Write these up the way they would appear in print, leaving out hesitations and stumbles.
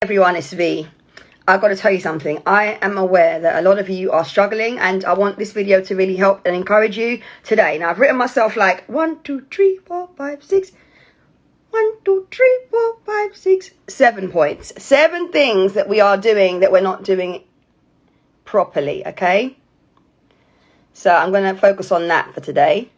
Everyone, it's Vee. I've got to tell you something. I am aware that a lot of you are struggling, and I want this video to really help and encourage you today. Now, I've written myself like 1, 2, 3, 4, 5, 6. 1, 2, 3, 4, 5, 6, 7 points. 7 things that we are doing that we're not doing properly, okay? So I'm going to focus on that for today.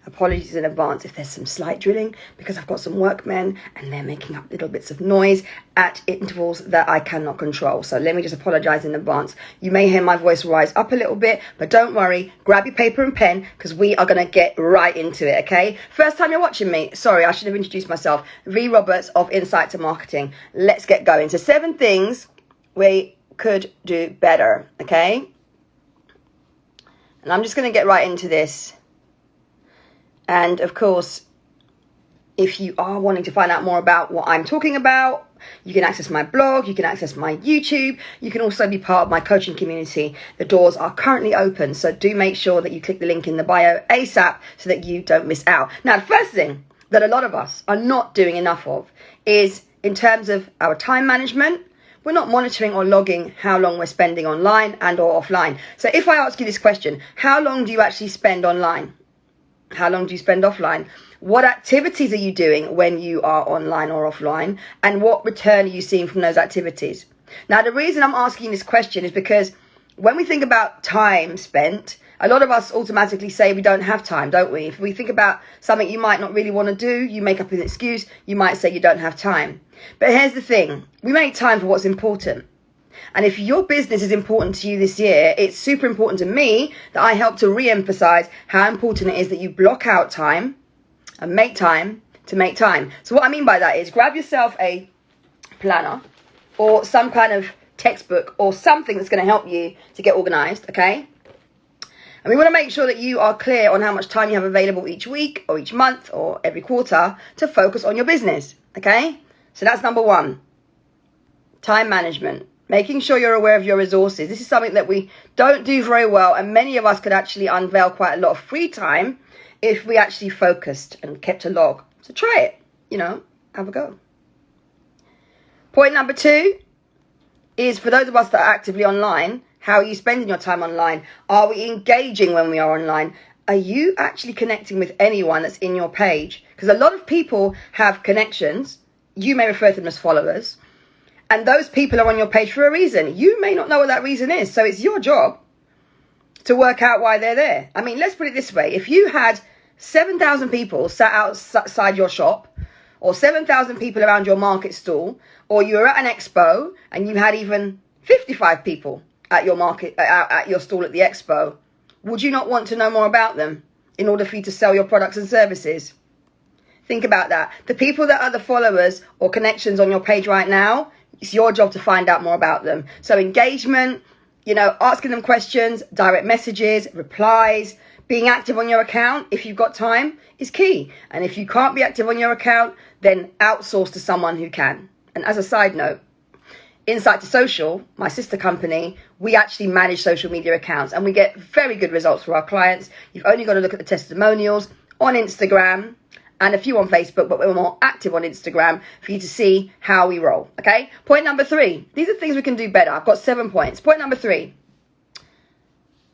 Apologies in advance if there's some slight drilling, because I've got some workmen and they're making up little bits of noise at intervals that I cannot control. So let me just apologize in advance. You may hear my voice rise up a little bit, but don't worry. Grab your paper and pen, because we are going to get right into it, okay? First time you're watching me, sorry, I should have introduced myself. Vee Roberts of Insight2Marketing. Let's get going. So 7 things we could do better, okay? And I'm just going to get right into this. And of course, if you are wanting to find out more about what I'm talking about, you can access my blog, you can access my YouTube, you can also be part of my coaching community. The doors are currently open, so do make sure that you click the link in the bio ASAP so that you don't miss out. Now, the first thing that a lot of us are not doing enough of is in terms of our time management. We're not monitoring or logging how long we're spending online and or offline. So if I ask you this question, how long do you actually spend online? How long do you spend offline? What activities are you doing when you are online or offline? And what return are you seeing from those activities? Now, the reason I'm asking this question is because when we think about time spent, a lot of us automatically say we don't have time, don't we? If we think about something you might not really want to do, you make up an excuse, you might say you don't have time. But here's the thing, we make time for what's important. And if your business is important to you this year, it's super important to me that I help to re-emphasize how important it is that you block out time and make time to make time. So what I mean by that is grab yourself a planner or some kind of textbook or something that's going to help you to get organized, okay? And we want to make sure that you are clear on how much time you have available each week or each month or every quarter to focus on your business, okay? So that's number 1, time management. Making sure you're aware of your resources. This is something that we don't do very well, and many of us could actually unveil quite a lot of free time if we actually focused and kept a log. So try it, have a go. Point number 2 is for those of us that are actively online, how are you spending your time online? Are we engaging when we are online? Are you actually connecting with anyone that's in your page? Because a lot of people have connections. You may refer to them as followers. And those people are on your page for a reason. You may not know what that reason is. So it's your job to work out why they're there. I mean, let's put it this way. If you had 7,000 people sat outside your shop, or 7,000 people around your market stall, or you were at an expo and you had even 55 people at your at your stall at the expo, would you not want to know more about them in order for you to sell your products and services? Think about that. The people that are the followers or connections on your page right now, it's your job to find out more about them. So engagement, asking them questions, direct messages, replies, being active on your account if you've got time is key. And if you can't be active on your account, then outsource to someone who can. And as a side note, Insight2Social, my sister company, we actually manage social media accounts and we get very good results for our clients. You've only got to look at the testimonials on Instagram and a few on Facebook, but we're more active on Instagram for you to see how we roll, okay? Point number 3. These are things we can do better. I've got 7 points. Point number 3.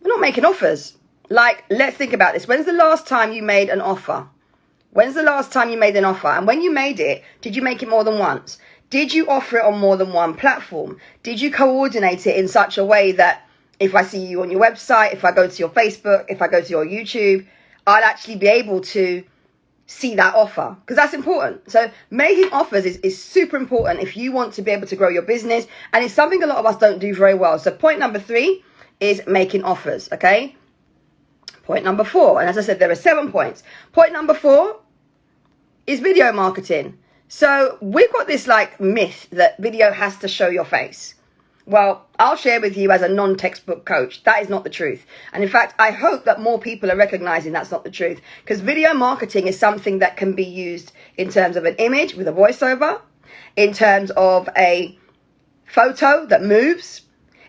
We're not making offers. Let's think about this. When's the last time you made an offer? When's the last time you made an offer? And when you made it, did you make it more than once? Did you offer it on more than one platform? Did you coordinate it in such a way that if I see you on your website, if I go to your Facebook, if I go to your YouTube, I'll actually be able to see that offer, because that's important. So making offers is super important if you want to be able to grow your business, and it's something a lot of us don't do very well. So point number 3 is making offers, okay? Point number 4, and as I said, there are 7 points. Point number 4 is video marketing. So we've got this myth that video has to show your face. Well, I'll share with you as a non-textbook coach, that is not the truth. And in fact, I hope that more people are recognizing that's not the truth, because video marketing is something that can be used in terms of an image with a voiceover, in terms of a photo that moves,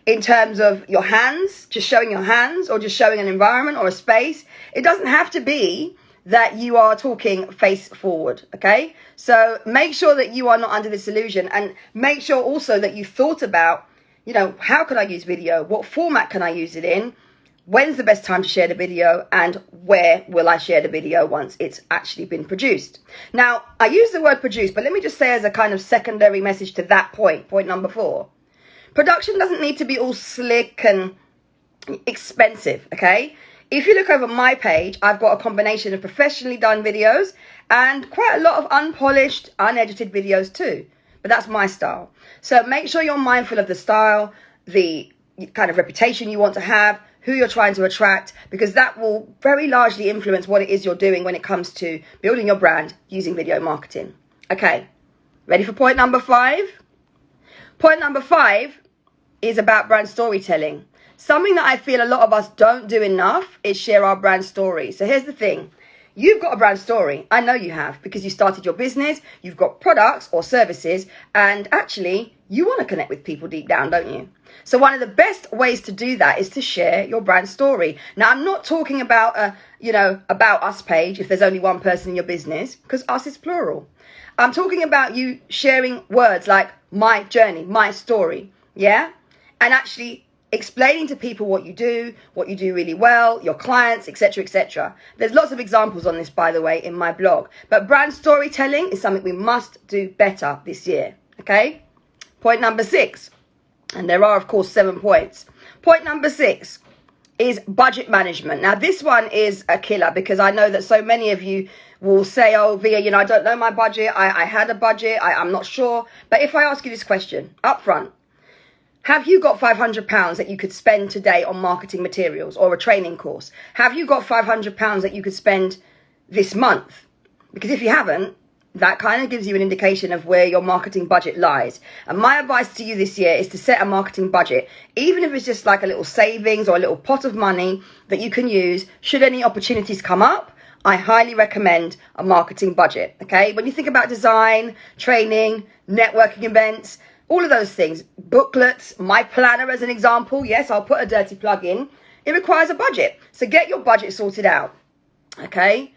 in terms of your hands, just showing your hands, or just showing an environment or a space. It doesn't have to be that you are talking face forward, okay? So make sure that you are not under this illusion, and make sure also that you've thought about, you know, how can I use video? What format can I use it in? When's the best time to share the video, and where will I share the video once it's actually been produced? Now, I use the word produce, but let me just say as a kind of secondary message to that point number 4. Production doesn't need to be all slick and expensive, okay? If you look over my page, I've got a combination of professionally done videos and quite a lot of unpolished, unedited videos too. But that's my style. So make sure you're mindful of the style, the kind of reputation you want to have, who you're trying to attract, because that will very largely influence what it is you're doing when it comes to building your brand using video marketing. Okay, ready for point number 5? Point number 5 is about brand storytelling. Something that I feel a lot of us don't do enough is share our brand story. So here's the thing. You've got a brand story. I know you have, because you started your business, you've got products or services, and actually you want to connect with people deep down, don't you? So one of the best ways to do that is to share your brand story. Now, I'm not talking about a, about us page if there's only one person in your business, because us is plural. I'm talking about you sharing words like my journey, my story, yeah? And actually explaining to people what you do really well, your clients, etc., etc. There's lots of examples on this, by the way, in my blog. But brand storytelling is something we must do better this year, okay? Point number 6, and there are, of course, 7 points. Point number 6 is budget management. Now, this one is a killer, because I know that so many of you will say, oh, Vee, I don't know my budget. I had a budget. I'm not sure. But if I ask you this question up front, have you got £500 that you could spend today on marketing materials or a training course? Have you got £500 that you could spend this month? Because if you haven't, that kind of gives you an indication of where your marketing budget lies. And my advice to you this year is to set a marketing budget, even if it's just like a little savings or a little pot of money that you can use should any opportunities come up. I highly recommend a marketing budget, okay? When you think about design, training, networking events, all of those things, booklets, my planner as an example, yes, I'll put a dirty plug in. It requires a budget. So get your budget sorted out, okay?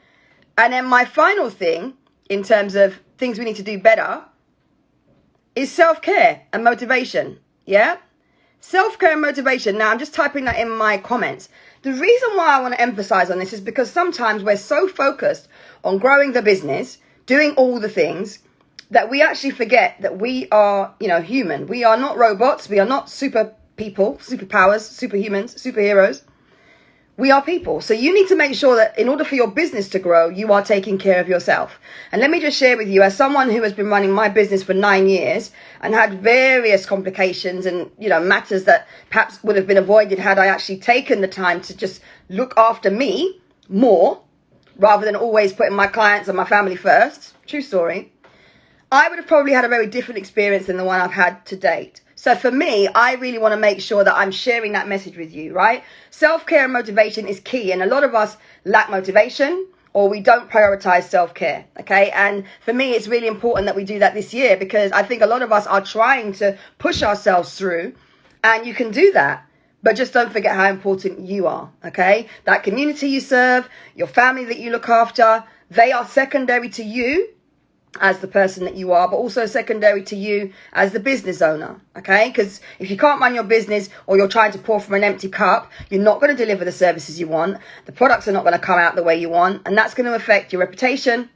And then my final thing, in terms of things we need to do better, is self-care and motivation, yeah? Self-care and motivation. Now, I'm just typing that in my comments. The reason why I want to emphasize on this is because sometimes we're so focused on growing the business, doing all the things, that we actually forget that we are, human. We are not robots. We are not super people, superpowers, superhumans, superheroes. We are people. So you need to make sure that in order for your business to grow, you are taking care of yourself. And let me just share with you, as someone who has been running my business for 9 years and had various complications and, matters that perhaps would have been avoided had I actually taken the time to just look after me more, rather than always putting my clients and my family first. True story. I would have probably had a very different experience than the one I've had to date. So for me, I really want to make sure that I'm sharing that message with you, right? Self-care and motivation is key. And a lot of us lack motivation, or we don't prioritize self-care, okay? And for me, it's really important that we do that this year, because I think a lot of us are trying to push ourselves through, and you can do that. But just don't forget how important you are, okay? That community you serve, your family that you look after, they are secondary to you as the person that you are, but also secondary to you as the business owner, okay? Because if you can't run your business, or you're trying to pour from an empty cup, you're not going to deliver the services you want. The products are not going to come out the way you want, and that's going to affect your reputation,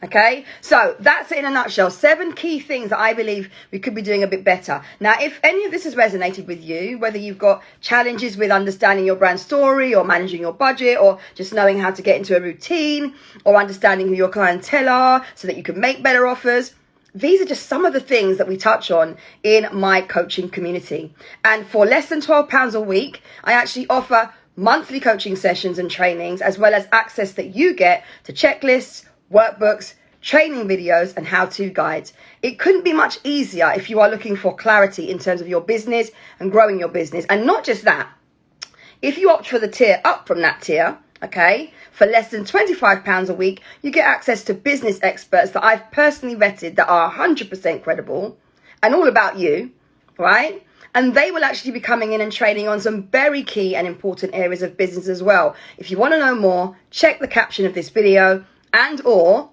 okay? So that's it in a nutshell. 7 key things that I believe we could be doing a bit better. Now, if any of this has resonated with you, whether you've got challenges with understanding your brand story, or managing your budget, or just knowing how to get into a routine, or understanding who your clientele are so that you can make better offers, these are just some of the things that we touch on in my coaching community. And for less than £12 a week, I actually offer monthly coaching sessions and trainings, as well as access that you get to checklists, workbooks, training videos, and how-to guides. It couldn't be much easier if you are looking for clarity in terms of your business and growing your business. And not just that, if you opt for the tier up from that tier, okay, for less than £25 a week, you get access to business experts that I've personally vetted that are 100% credible and all about you, right? And they will actually be coming in and training on some very key and important areas of business as well. If you want to know more, check the caption of this video and or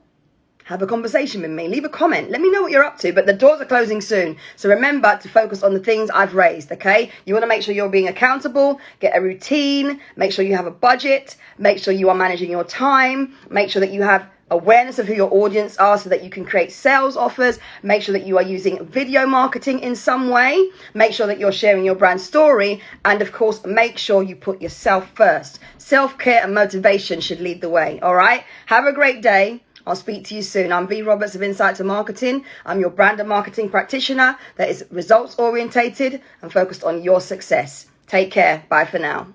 have a conversation with me. Leave a comment. Let me know what you're up to. But the doors are closing soon. So remember to focus on the things I've raised, okay? You want to make sure you're being accountable, get a routine, make sure you have a budget, make sure you are managing your time, make sure that you have awareness of who your audience are so that you can create sales offers, make sure that you are using video marketing in some way, make sure that you're sharing your brand story, and of course, make sure you put yourself first. Self-care and motivation should lead the way, all right? Have a great day. I'll speak to you soon. I'm Vee Roberts of Insight2Marketing. I'm your brand and marketing practitioner that is results orientated and focused on your success. Take care. Bye for now.